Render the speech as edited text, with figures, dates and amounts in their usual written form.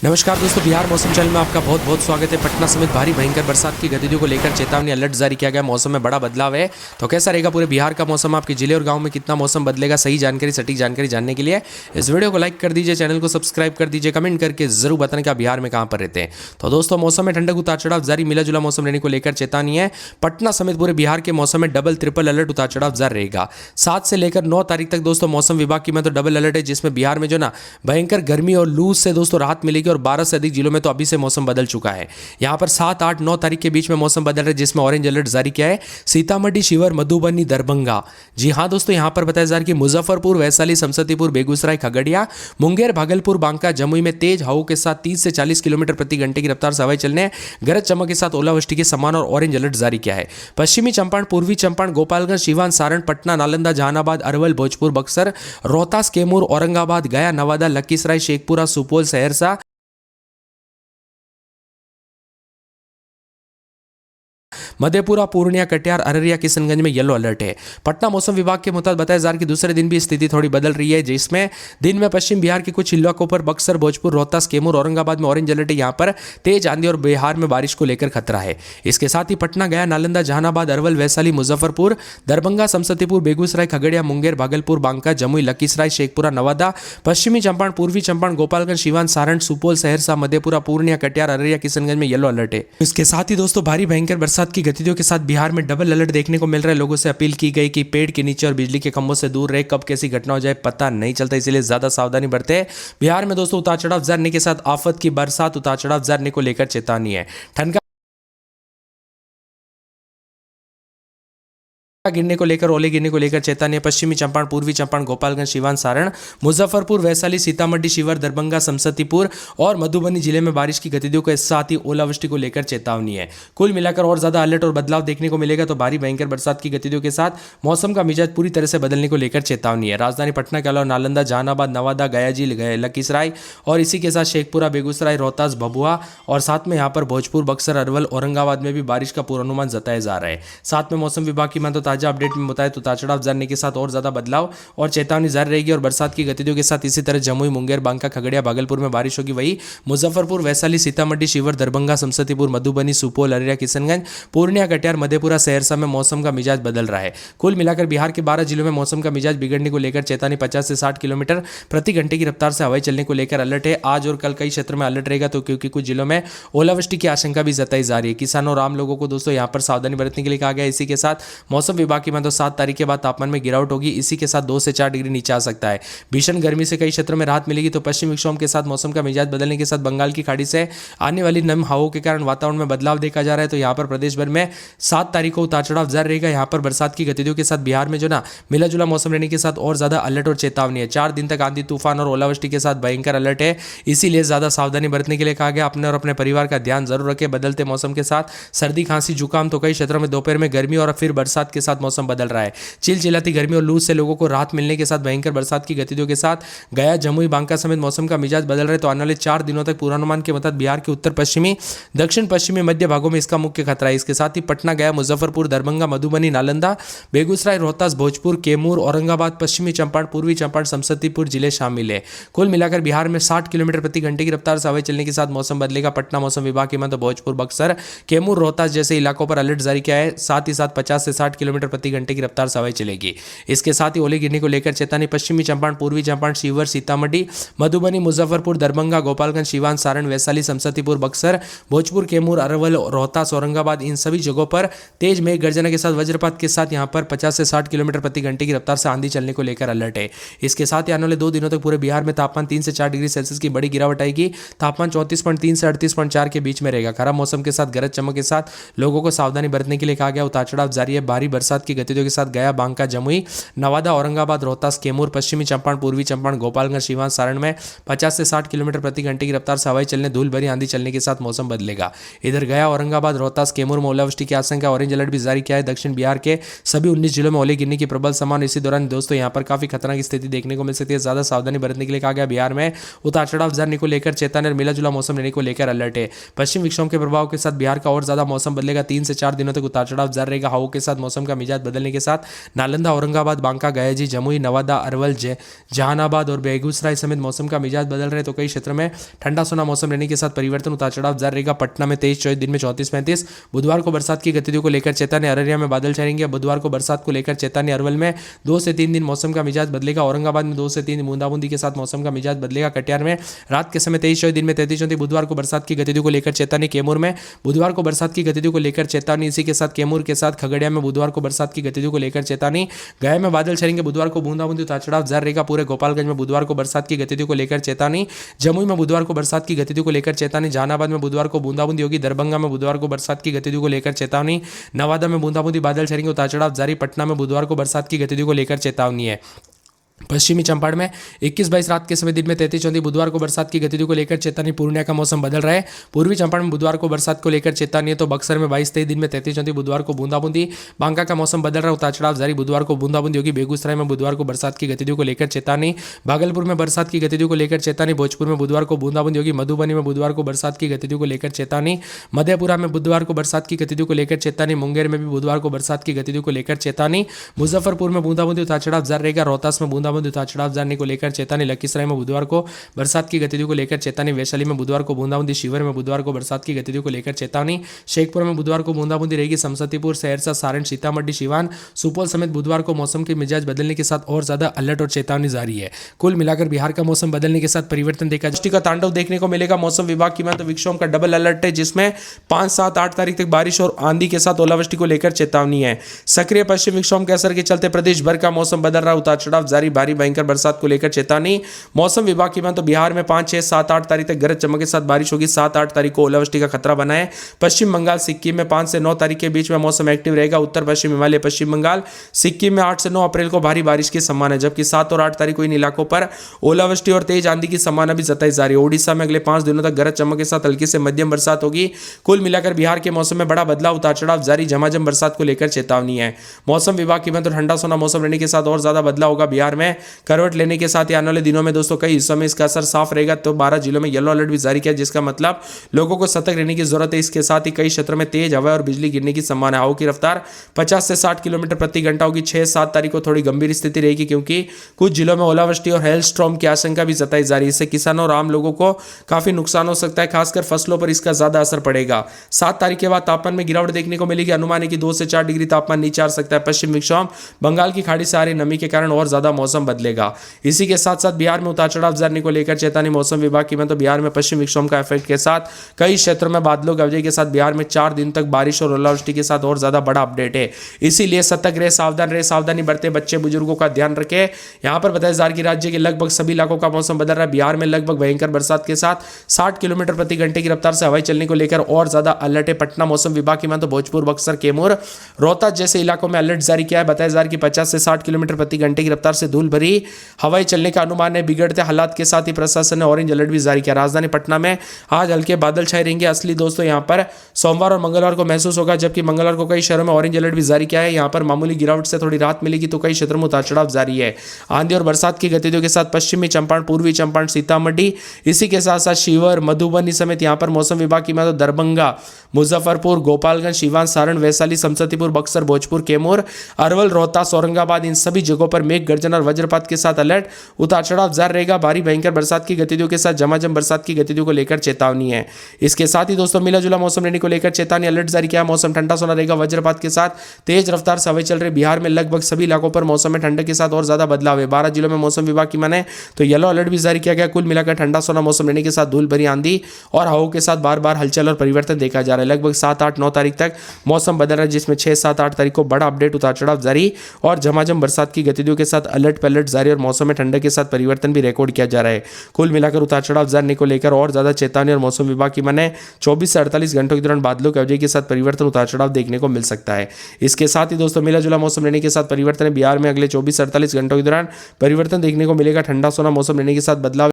नमस्कार दोस्तों, बिहार मौसम चैनल में आपका बहुत बहुत स्वागत है। पटना समेत भारी भयंकर बरसात की गतिविधियों को लेकर चेतावनी अलर्ट जारी किया गया। मौसम में बड़ा बदलाव है, तो कैसा रहेगा पूरे बिहार का मौसम, आपके जिले और गांव में कितना मौसम बदलेगा, सही जानकारी सटीक जानकारी जानने के लिए इस वीडियो को लाइक कर दीजिए, चैनल को सब्सक्राइब कर दीजिए, कमेंट करके जरूर बताना कि आप बिहार में कहाँ पर रहते हैं। तो दोस्तों, मौसम में ठंडक उतार चढ़ाव जारी, मिला जुला मौसम रहने को लेकर चेतावनी है। पटना समेत पूरे बिहार के मौसम में डबल ट्रिपल अलर्ट उतार चढ़ाव जारी रहेगा। 7 से लेकर 9 तारीख तक दोस्तों मौसम विभाग की में तो डबल अलर्ट है, जिसमें बिहार में जो ना भयंकर गर्मी और लू से दोस्तों राहत मिलेगी और 12 से अधिक जिलों में तो अभी से मौसम बदल चुका है। यहां पर 7, 8, 9 तारीख के बीच में मौसम बदल रहा है, जिसमें ऑरेंज अलर्ट जारी किया है सीतामढ़ी, शिवहर, मधुबनी, दरभंगा। जी हां दोस्तों, यहां पर बताया जा रहा है कि मुजफ्फरपुर, वैशाली, समस्तीपुर, बेगूसराय, खगड़िया, मुंगेर, भागलपुर, बांका, जमुई में तेज हवाओं के साथ 30 से 40 किलोमीटर प्रति घंटे की रफ्तार से हवाएं चलने, गरज चमक के साथ ओलावृष्टि के समान और ऑरेंज अलर्ट जारी किया है। पश्चिमी चंपारण, पूर्वी चंपारण, गोपालगंज, सीवान, सारण, पटना, नालंदा, जहानाबाद, अरवल, भोजपुर, बक्सर, रोहतास, कैमूर, औरंगाबाद, गया, नवादा, लखीसराय, शेखपुरा, सुपौल, सहरसा, मधेपुरा, पूर्णिया, कटिहार, अररिया, किशनगंज में येलो अलर्ट है। पटना मौसम विभाग के मुताबिक बताया जा रहा है कि दूसरे दिन भी स्थिति थोड़ी बदल रही है, जिसमें दिन में पश्चिम बिहार के कुछ इलाकों पर बक्सर, भोजपुर, रोहतास, कैमूर, औरंगाबाद में ऑरेंज अलर्ट है। यहां पर तेज आंधी और बिहार में बारिश को लेकर खतरा है। इसके साथ ही पटना, गया, नालंदा, जहानाबाद, अरवल, वैशाली, मुजफ्फरपुर, दरभंगा, समस्तीपुर, बेगूसराय, खगड़िया, मुंगेर, भागलपुर, बांका, जमुई, लखीसराय, शेखपुरा, नवादा, पश्चिमी चंपारण, पूर्वी चंपारण, गोपालगंज, सीवान, सारण, सुपौल, सहरसा, मधेपुरा, पूर्णिया, कटिहार, अररिया, किशनगंज में येलो अलर्ट है। इसके साथ ही दोस्तों भारी भयंकर बरसात की गतिविधियों के साथ बिहार में डबल अलर्ट देखने को मिल रहा है। लोगों से अपील की गई कि पेड़ के नीचे और बिजली के खंभों से दूर रहे, कब कैसी घटना हो जाए पता नहीं चलता, इसलिए ज्यादा सावधानी बरते। बिहार में दोस्तों उतार चढ़ाव जारने के साथ आफत की बरसात, उतार चढ़ाव जारने को लेकर चेतावनी है। ठंड गिरने को लेकर, ओले गिरने को लेकर चेतावनी है। पश्चिमी चंपारण, पूर्वी चंपारण, गोपालगंज, सीवान, सारण, मुजफ्फरपुर, वैशाली, सीतामढ़ी, शिवहर, दरभंगा, समस्तीपुर और मधुबनी जिले में बारिश की गतिविधियों के साथ ही ओलावृष्टि को लेकर चेतावनी है। कुल मिलाकर और ज्यादा अलर्ट और बदलाव देखने को मिलेगा, तो भारी भयंकर बरसात की गतिविधियों के साथ मौसम का मिजाज पूरी तरह से बदलने को लेकर चेतावनी है। राजधानी पटना के अलावा नालंदा, जहानाबाद, नवादा, गया, लखीसराय और इसी के साथ शेखपुरा, बेगूसराय, रोहतास, भभुआ और साथ में यहाँ पर भोजपुर, बक्सर, अरवल, औरंगाबाद में भी बारिश का पूर्वानुमान जताया जा रहा है। साथ में मौसम विभाग की मान तो ताजा अपडेट में बताया तो उतार चढ़ाव जारने के साथ और ज्यादा बदलाव और चेतावनी जारी रहेगी और बरसात की गतिविधियों के साथ इसी तरह जमुई, मुंगेर, बांका, खगड़िया, भागलपुर में बारिश होगी। वही मुजफ्फरपुर, वैशाली, सीतामढ़ी, शिवहर, दरभंगा, समस्तीपुर, मधुबनी, सुपौल, अररिया, किशनगंज, पूर्णिया, कटिहार, मधेपुरा, सहरसा में मौसम का मिजाज बदल रहा है। कुल मिलाकर बिहार के 12 जिलों में मौसम का मिजाज बिगड़ने को लेकर चेतावनी 50 से 60 किलोमीटर प्रति घंटे की रफ्तार से हवाएं चलने को लेकर अलर्ट है। आज और कल कई क्षेत्रों में अलर्ट रहेगा, तो क्योंकि कुछ जिलों में ओलावृष्टि की आशंका भी जताई जा रही है। किसानों और आम लोगों को दोस्तों यहाँ पर सावधानी बरतने के लिए कहा गया। इसी के साथ मौसम विभाग की मान तो 7 तारीख के बाद तापमान में गिरावट होगी। इसी के साथ 2 से 4 डिग्री नीचे आ सकता है। भीषण गर्मी से कई क्षेत्रों में राहत मिलेगी, तो पश्चिमी विक्षोभ के साथ मौसम का मिजाज बदलने के साथ बंगाल की खाड़ी से आने वाली नम हवाओं के कारण वातावरण में बदलाव देखा जा रहा है। तो यहाँ पर प्रदेश भर में 7 तारीख को उतार चढ़ाव जारी रहेगा। यहाँ पर बरसात की गतिविधियों के साथ बिहार में जो ना मिला जुला मौसम रहने के साथ और ज्यादा अलर्ट और चेतावनी है। 4 दिन तक आंधी तूफान और ओलावृष्टि के साथ भयंकर अलर्ट है, इसीलिए ज्यादा सावधानी बरतने के लिए कहा गया। अपने और अपने परिवार का ध्यान जरूर रखें। बदलते मौसम के साथ सर्दी, खांसी, जुकाम, तो कई क्षेत्रों में दोपहर में गर्मी और फिर बरसात के साथ मौसम बदल रहा है। चिलचिलाती गर्मी और लू से लोगों को राहत मिलने के साथ भयंकर बरसात की गतिविधियों के साथ गया, जमुई, बांका समेत मौसम का मिजाज बदल रहा है। तो आने वाले 4 दिनों तक पूर्वानुमान के मुताबिक बिहार के उत्तर पश्चिमी, दक्षिण पश्चिमी, मध्य भागों में इसका मुख्य खतरा है। इसके साथ ही पटना, गया, मुजफ्फरपुर, दरभंगा, मधुबनी, नालंदा, बेगूसराय, रोहतास, भोजपुर, कैमूर, औरंगाबाद, पश्चिमी चंपारण, पूर्वी चंपारण, समस्तीपुर जिले शामिल है। कुल मिलाकर बिहार में 60 किलोमीटर प्रति घंटे की रफ्तार से हवाएं चलने के साथ मौसम बदलेगा। पटना मौसम विभाग की माने भोजपुर, बक्सर, कैमूर, रोहतास जैसे इलाकों पर अलर्ट जारी किया है। साथ ही साथ 50 से 60 किलोमीटर प्रति घंटे की रफ्तार से हवाएं चलेगी। इसके साथ ही ओले गिरने को लेकर चेतावनी पश्चिमी चंपारण, पूर्वी चंपारण, शिवहर, सीतामढ़ी, मधुबनी, मुजफ्फरपुर, दरभंगा, गोपालगंज, सीवान, सारण, वैशाली, समस्तीपुर, बक्सर, भोजपुर, कैमूर, अरवल, रोहतास, औरंगाबाद, इन सभी जगहों पर तेज मेघ गर्जना के साथ वज्रपात के साथ यहां पर 50 से 60 किलोमीटर प्रति घंटे की रफ्तार से आंधी चलने को लेकर अलर्ट है। इसके साथ ही आने वाले 2 दिनों तक पूरे बिहार में तापमान 3 से 4 डिग्री सेल्सियस की बड़ी गिरावट आएगी। तापमान 34.3 से 38.4 के बीच में रहेगा। खराब मौसम के साथ गरज चमक के साथ लोगों को सावधानी बरतने के लिए कहा गया। उतार चढ़ाव जारी है। भारी बरसात की गतिविधियों के साथ गया, बांका, जमुई, नवादा, औरंगाबाद, रोहतास, कैमूर, पश्चिमी चंपारण, पूर्वी चंपारण, गोपालगंज, सीवान, सारण में 50 से 60 किलोमीटर प्रति घंटे की रफ्तार से हवाएं चलने, धूल भरी आंधी चलने के साथ मौसम बदलेगा। इधर गया, औरंगाबाद, रोहतास, कैमूर में ओलावृष्टि की आशंका, ऑरेंज अलर्ट भी जारी किया है। दक्षिण बिहार के सभी 19 जिलों में ओले गिरने की प्रबल संभावना। इसी दौरान दोस्तों यहाँ पर काफी खतरनाक स्थिति देखने को मिल सकती है। ज्यादा सावधानी बरतने के लिए कहा गया। बिहार में उतार चढ़ाव जारने को लेकर चेतावनी और मिला जुला मौसम रहने को लेकर अलर्ट है। पश्चिम विक्षोभ के प्रभाव के साथ बिहार का और ज्यादा मौसम बदलेगा। 3 से 4 दिनों तक उतार चढ़ाव जारी रहेगा। हवाओं के साथ मौसम का मिजाज बदलने के साथ नालंदा, औरंगाबाद, बांका, गया, जमुई, नवादा, अरवल, जहानाबाद और बेगूसराय समेत मौसम का मिजाज बदल रहे तो कई क्षेत्रों में ठंडा सोना मौसम रहने के साथ परिवर्तन उतार चढ़ाव जारी रहेगा। पटना में 23-24, दिन में 34-35। बुधवार को बरसात की गतिविधियों को लेकर चेतावनी। अररिया में बादल छाएंगे। बुधवार को बरसात को लेकर चेतावनी। अरवल में 2 से 3 दिन मौसम का मिजाज बदलेगा। औरंगाबाद में 2 से 3 बूंदाबूंदी के साथ मौसम का मिजाज बदलेगा। कटिहार में रात के समय 23-24, दिन में 33-34। बुधवार को बरसात की गतिविधियों को लेकर चेतावनी। कैमूर में बुधवार को बरसात की गतिविधियों को लेकर चेतावनी। इसी के साथ कैमूर के साथ खगड़िया में बुधवार को बरसात की गतिविधियों को लेकर चेतावनी। गया में बादल छाएंगे। बुधवार को बूंदाबूंदी उतार चढ़ाव जारी रहेगा। पूरे गोपालगंज में बुधवार को बरसात की गतिविधियों को लेकर चेतावनी। जमुई में बुधवार को बरसात की गतिविधियों को लेकर चेतावनी। जहानाबाद में बुधवार को बूंदाबूंदी होगी। दरभंगा में बुधवार को बरसात की गतिविधियों को लेकर चेतावनी। नवादा में बूंदाबूंदी, बादल छाएंगे, उतार चढ़ाव जारी। पटना में बुधवार को बरसात की गतिविधियों को लेकर चेतावनी है। पश्चिमी चंपारण में 21-22 रात के समय, दिन में 33-34। बुधवार को बरसात की गतिविधियों को लेकर चेतावनी। पूर्णिया का मौसम बदल रहा है। पूर्वी चंपारण में बुधवार को बरसात को लेकर चेतावनी है तो बक्सर में 22-23, दिन में 33-34। बुधवार को बूंदाबूंदी। बांका का मौसम बदल रहा है, उतार चढ़ाव जारी। बुधवार को बूंदाबूंदी होगी। बेगूसराय में बुधवार को बरसात की गतिविधियों को लेकर चेतावनी। भागलपुर में बरसात की गतिविधियों को लेकर चेतावनी। भोजपुर में बुधवार को बूंदाबूंदी होगी। मधुबनी में बुधवार को बरसात की गतिविधियों को लेकर चेतावनी। मधेपुरा में बुधवार को बरसात की गतिविधियों को लेकर चेतावनी। मुंगेर में भी बुधवार को बरसात की गतिविधियों को लेकर चेतावनी। मुजफ्फरपुर में बूंदाबूंदी, उतार चढ़ाव जारी रहेगा। रोहतास में बूंदाबूंदी, उतार चढ़ाव जारी को लेकर चेतावनी। लखीसराय में बुधवार को बरसात की गतिविधियों को लेकर चेतावनी। वैशाली में बुधवार को बूंदाबूंदी। शिवहर में बुधवार को बरसात की गतिविधियों को लेकर चेतावनी। शेखपुरा में बुधवार को बूंदाबूंदी रहेगी। समस्तीपुर, सहरसा, सारण, सीतामढ़ी, सिवान, सुपौल समेत बुधवार को मौसम के मिजाज बदलने के साथ और ज्यादा अलर्ट और चेतावनी जारी है। कुल मिलाकर बिहार का मौसम बदलने के साथ परिवर्तन देखा दृष्टि का तांडव देखने को मिलेगा। मौसम विभाग की तो विक्षोभ का डबल अलर्ट है, जिसमें 5, 7, 8 तारीख तक बारिश और आंधी के साथ ओलावृष्टि को लेकर चेतावनी है। सक्रिय पश्चिम विक्षोभ के असर के चलते प्रदेश भर का मौसम बदल रहा, उतार चढ़ाव जारी। भारी भयंकर बरसात को लेकर चेतावनी। मौसम विभाग की तो बिहार में 5, 6, 7, 8 तारीख तक गरज चमक के साथ बारिश होगी। 7, 8 तारीख को ओलावृष्टि का खतरा बना है। पश्चिम बंगाल, सिक्किम में 5 से 9 तारीख के बीच में मौसम एक्टिव रहेगा। उत्तर पश्चिम हिमालय, पश्चिम बंगाल, सिक्किम में 8 से 9 अप्रैल को भारी बारिश की संभावना है, जबकि 7 और 8 तारीख को इन इलाकों पर ओलावृष्टि और तेज आंधी की संभावना भी जताई जा रही है। ओडिशा में अगले 5 दिनों तक गरज चमक के साथ हल्की से मध्यम बरसात होगी। कुल मिलाकर बिहार के मौसम में बड़ा बदलाव, उतार चढ़ाव जारी। झमाझम बरसात को लेकर चेतावनी है। मौसम विभाग की तो ठंडा सोना मौसम रहने के साथ और ज्यादा बदलाव होगा बिहार में। करवट लेने के साथ आने वाले दिनों में दोस्तों कई हिस्सों में इसका असर साफ रहेगा। तो 12 जिलों में येलो अलर्ट भी जारी किया, जिसका मतलब लोगों को सतर्क रहने की जरूरत है। इसके साथ ही कई क्षेत्रों में तेज हवा और बिजली गिरने की संभावना है। हवा की रफ्तार 50 से 60 किलोमीटर प्रति घंटा होगी। 6-7 तारीख को थोड़ी गंभीर स्थिति रहेगी, क्योंकि कुछ जिलों में ओलावृष्टि और हेलस्टॉर्म की आशंका भी जताई जा रही है। इससे किसानों और आम लोगों को काफी नुकसान हो सकता है, खासकर फसलों पर इसका ज्यादा असर पड़ेगा। 7 तारीख के बाद तापमान में गिरावट देखने को मिलेगी। अनुमान है कि 2 से 4 डिग्री तापमान नीचे आ सकता है। पश्चिम विक्षोभ बंगाल की खाड़ी से आ रही नमी के कारण और ज्यादा मौसम बदलेगा। इसी के साथ साथ बिहार में उतार चढ़ाव जाने को लेकर चेतावनी। मौसम विभाग की तो बिहार में पश्चिम विक्षोभ का इफेक्ट के साथ कई क्षेत्रों में बादलों की वजह के साथ बिहार में 4 दिन तक बारिश और ओलावृष्टि के साथ और ज्यादा बड़ा अपडेट है। इसीलिए सतर्क रहे, सावधान रहे, सावधानी बरते, बच्चे बुजुर्गों का ध्यान रखें। यहां पर बताया जा रहा है कि राज्य के लगभग सभी इलाकों का मौसम बदल रहा है। बिहार में लगभग भयंकर बरसात के साथ 60 किलोमीटर प्रति घंटे की रफ्तार से हवाई चलने को लेकर और ज्यादा अलर्ट है। पटना मौसम विभाग की तो भोजपुर, बक्सर, कैमूर, रोहतास जैसे इलाकों में अलर्ट जारी किया है। बताया जा रहा है कि 50 से 60 किलोमीटर प्रति घंटे की रफ्तार से धूल भरी हवाई चलने का अनुमान है। बिगड़ते हालात के साथ ही प्रशासन ने ऑरेंज अलर्ट भी जारी किया। राजधानी पटना में आज हल्के बादल छाए रहेंगे। असली दोस्तों यहां पर सोमवार और मंगलवार को महसूस होगा, जबकि मंगलवार को कई शहरों में ऑरेंज अलर्ट भी जारी किया है। यहां पर मामूली गिरावट से थोड़ी राहत मिलेगी तो कई क्षेत्रों में उतार चढ़ाव जारी है। आंधी और बरसात की गतिविधियों के साथ पश्चिमी चंपारण, पूर्वी चंपारण, सीतामढ़ी, इसी के साथ साथ शिवहर, मधुबनी समेत यहां पर मौसम विभाग की दरभंगा, मुजफ्फरपुर, गोपालगंज, सिवान, सारण, वैशाली, समस्तीपुर, बक्सर, भोजपुर, कैमूर, अरवल, रोहतास, औरंगाबाद, इन सभी जगहों पर मेघ गर्जन और वज्रपात के साथ अलर्ट, उतार चढ़ाव जारी रहेगा। भारी भयंकर बरसात की गतिविधियों के साथ झमाझम बरसात की गतिविधियों को लेकर चेतावनी है। इसके साथ ही दोस्तों मिला जुला मौसम रहने को लेकर चेतावनी अलर्ट जारी किया। मौसम ठंडा सोना रहेगा। वज्रपात के साथ तेज रफ्तार से हवाएं चल रही। बिहार में लगभग सभी इलाकों पर मौसम में ठंडक के साथ और ज्यादा बदलाव है। 12 जिलों में मौसम विभाग की माने तो येलो अलर्ट भी जारी किया गया। कुल मिलाकर ठंडा सोना मौसम रहने के साथ धूल भरी आंधी और हवाओं के साथ बार बार हलचल और परिवर्तन देखा जा रहा है। लगभग 7, 8, 9 तारीख तक मौसम बदल रहा है, जिसमें 6, 7, 8 तारीख को बड़ा अपडेट, उतार चढ़ाव जारी और झमाझम बरसात की गतिविधियों के साथ अलर्ट पे अलर्ट जारी और मौसम में ठंडक के साथ परिवर्तन भी रिकॉर्ड किया जा रहा है। कुल मिलाकर उतार चढ़ाव जाने को लेकर और ज्यादा चेतावनी और मौसम विभाग की माने 24 से 48 घंटों के दौरान बादलों की वजह के साथ परिवर्तन, उतार चढ़ाव देखने को मिल सकता है। इसके साथ ही दोस्तों मिला जुला मौसम रहने के साथ परिवर्तन है। बिहार में अगले 24 से 48 घंटों के दौरान परिवर्तन देखने को मिलेगा। ठंडा सोना मौसम रहने के साथ बदलाव